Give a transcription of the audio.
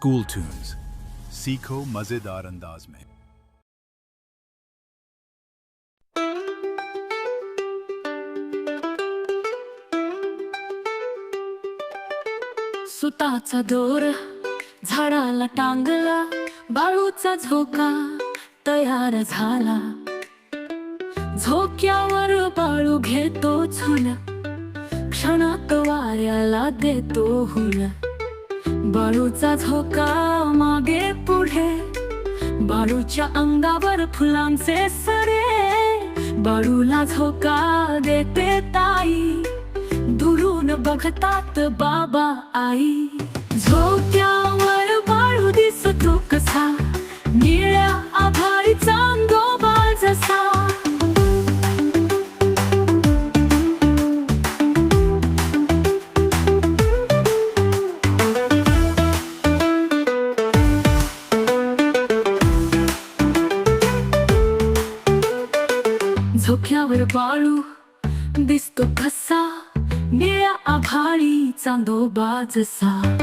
School tunes, सीखो मजेदार अंदाज में। सुताचा दोर झाडाला टांगला, बाळूचा झोका तयार झाला। झोक्यावर बाळू घेतो झुल, क्षणात वाऱ्याला देतो हुल। बाळूचा झोका मागे पुढे, बाळूच्या अंगावर फुलांचे सरे। बाळूला झोका देते ताई, दुरून बघतात बाबा आई। झोक्यावर बाळू दिसतो कसा, निळ्या आभाळीचा अंदोबा जसा। झोक्यावर बाळू दिसतो कसा, निळ्या आभाळीचा अंदोबा जसा।